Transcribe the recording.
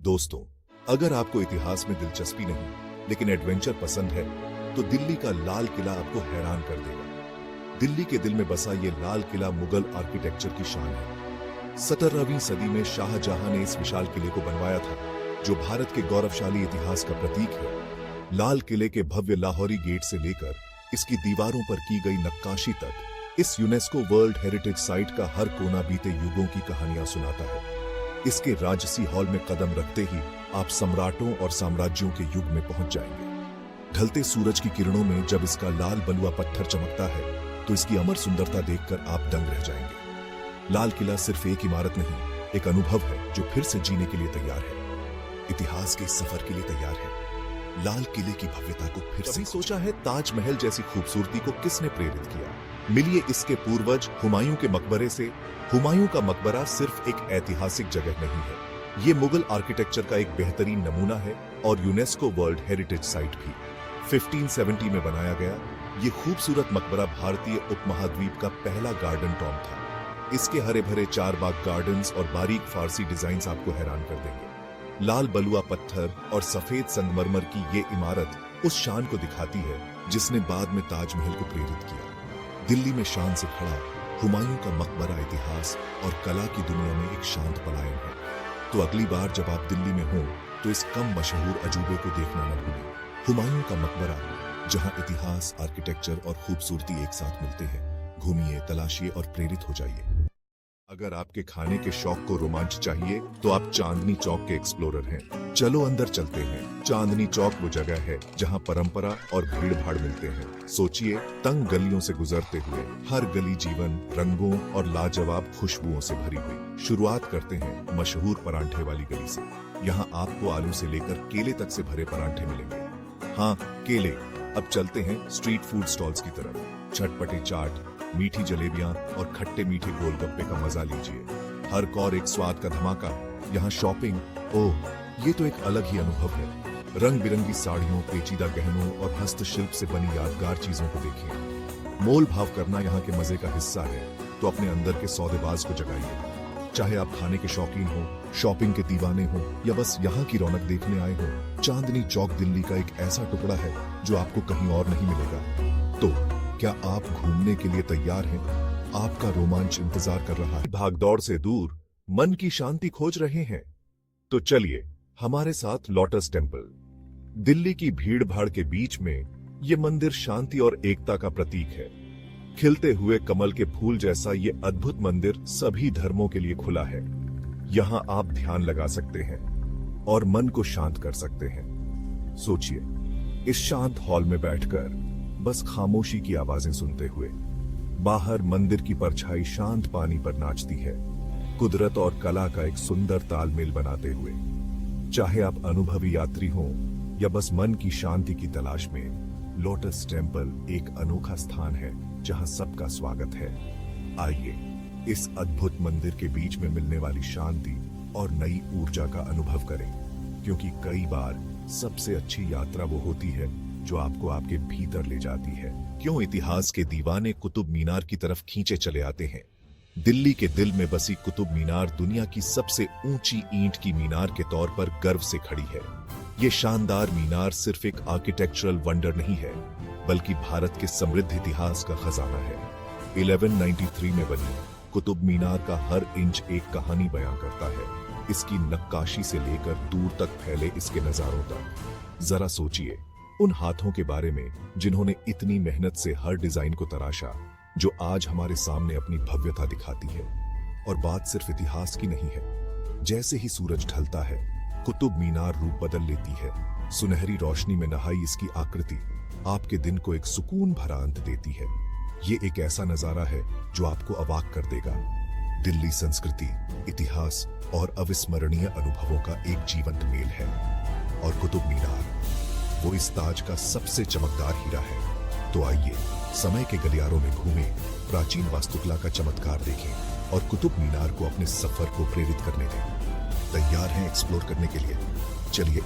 दोस्तों, अगर आपको इतिहास में दिलचस्पी नहीं लेकिन एडवेंचर पसंद है तो दिल्ली का लाल किला आपको हैरान कर देगा। दिल्ली के दिल में बसा ये लाल किला मुगल आर्किटेक्चर की शान है। 17वीं सदी में शाहजहां ने इस विशाल किले को बनवाया था, जो भारत के गौरवशाली इतिहास का प्रतीक है। लाल किले के भव्य लाहौरी गेट से लेकर इसकी दीवारों पर की गई नक्काशी तक, इस यूनेस्को वर्ल्ड हेरिटेज साइट का हर कोना बीते युगों की कहानियां सुनाता है। इसके राजसी हॉल में कदम रखते ही आप सम्राटों और साम्राज्यों के युग में पहुंच जाएंगे। ढलते सूरज की किरणों में जब इसका लाल बलुआ पत्थर चमकता है तो इसकी अमर सुंदरता देखकर आप दंग रह जाएंगे। लाल किला सिर्फ एक इमारत नहीं, एक अनुभव है जो फिर से जीने के लिए तैयार है, इतिहास के इस सफर के लिए तैयार है। लाल किले की भव्यता को फिर से सोचा है ताजमहल जैसी खूबसूरती को किसने प्रेरित किया? मिलिए इसके पूर्वज हुमायूं के मकबरे से। हुमायूं का मकबरा सिर्फ एक ऐतिहासिक जगह नहीं है, ये मुगल आर्किटेक्चर का एक बेहतरीन नमूना है और यूनेस्को वर्ल्ड हेरिटेज साइट भी। 1570 में बनाया गया ये खूबसूरत मकबरा भारतीय उपमहाद्वीप का पहला गार्डन टॉम था। इसके हरे भरे 4 बाग गार्डन्स और बारीक फारसी डिजाइन्स आपको हैरान कर देंगे। लाल बलुआ पत्थर और सफेद संगमरमर की ये इमारत उस शान को दिखाती है जिसने बाद में ताजमहल को प्रेरित किया। दिल्ली में शान से खड़ा हुमायूं का मकबरा इतिहास और कला की दुनिया में एक शांत पलायन है। तो अगली बार जब आप दिल्ली में हो तो इस कम मशहूर अजूबे को देखना न भूलें। हुमायूं का मकबरा, जहां इतिहास, आर्किटेक्चर और खूबसूरती एक साथ मिलते हैं। घूमिए, तलाशिए और प्रेरित हो जाइए। अगर आपके खाने के शौक को रोमांच चाहिए तो आप चांदनी चौक के एक्सप्लोरर हैं। चलो अंदर चलते हैं। चांदनी चौक वो जगह है जहां परंपरा और भीड़ भाड़ मिलते हैं। सोचिए, तंग गलियों से गुजरते हुए हर गली जीवन, रंगों और लाजवाब खुशबुओं से भरी हुई। शुरुआत करते हैं मशहूर परांठे वाली गली से। यहाँ आपको आलू से लेकर केले तक से भरे परांठे मिलेंगे। हाँ, केले। अब चलते हैं स्ट्रीट फूड स्टॉल्स की तरफ। चटपटे चाट, मीठी जलेबियां और खट्टे मीठे गोलगप्पे का मजा लीजिए। हर कौर एक स्वाद का धमाका। यहाँ शॉपिंग, ओह, ये तो एक अलग ही अनुभव है। रंग बिरंगी साड़ियों, पेचीदा गहनों और हस्तशिल्प से बनी यादगार चीजों को देखिए। मोल भाव करना यहाँ के मजे का हिस्सा है, तो अपने अंदर के सौदेबाज को जगाइए। चाहे आप खाने के शौकीन हो, शॉपिंग के दीवाने हो या बस यहाँ की रौनक देखने आए हो, चांदनी चौक दिल्ली का एक ऐसा टुकड़ा है जो आपको कहीं और नहीं मिलेगा। तो क्या आप घूमने के लिए तैयार हैं? आपका रोमांच इंतजार कर रहा है। भागदौड़ से दूर मन की शांति खोज रहे हैं? तो चलिए हमारे साथ लोटस टेम्पल। दिल्ली की भीड़ भाड़ के बीच में ये मंदिर शांति और एकता का प्रतीक है। खिलते हुए कमल के फूल जैसा ये अद्भुत मंदिर सभी धर्मों के लिए खुला है। यहाँ आप ध्यान लगा सकते हैं और मन को शांत कर सकते हैं। सोचिए, इस शांत हॉल में बैठकर बस खामोशी की आवाजें सुनते हुए। बाहर मंदिर की परछाई शांत पानी पर नाचती है, कुदरत और कला का एक सुंदर तालमेल बनाते हुए। चाहे आप अनुभवी यात्री हों या बस मन की शांति की तलाश में, लोटस टेम्पल एक अनोखा स्थान है जहां सबका स्वागत है। आइए इस अद्भुत मंदिर के बीच में मिलने वाली शांति और नई ऊर्जा का अनुभव करें, क्योंकि कई बार सबसे अच्छी यात्रा वो होती है जो आपको आपके भीतर ले जाती है। क्यों इतिहास के दीवाने कुतुब मीनार की तरफ खींचे चले आते हैं। दिल्ली के दिल में बसी कुतुब मीनार दुनिया की सबसे ऊंची ईंट की मीनार के तौर पर गर्व से खड़ी है। ये शानदार मीनार सिर्फ एक आर्किटेक्चरल वंडर नहीं है, बल्कि भारत के समृद्ध इतिहास का खजाना है। 1193 में बनी कुतुब मीनार का हर इंच एक कहानी बयां करता है, इसकी नक्काशी से लेकर दूर तक फैले इसके नजारों तक। जरा सोचिए उन हाथों के बारे में जिन्होंने इतनी मेहनत से हर डिजाइन को तराशा, जो आज हमारे सामने अपनी भव्यता दिखाती है। और बात सिर्फ इतिहास की नहीं है। जैसे ही सूरज ढलता है, कुतुब मीनार रूप बदल लेती है। सुनहरी रोशनी में नहाई इसकी आकृति आपके दिन को एक सुकून भरा अंत देती है। ये एक ऐसा नजारा है जो आपको अवाक कर देगा। दिल्ली संस्कृति, इतिहास और अविस्मरणीय अनुभवों का एक जीवंत मेल है। और कुतुब मीनार वो इस ताज का सबसे चमकदार हीरा है। तो आइए समय के गलियारों में घूमें, प्राचीन वास्तुकला का चमत्कार देखें और कुतुब मीनार को अपने सफर को प्रेरित करने दें। तैयार हैं एक्सप्लोर करने के लिए? चलिए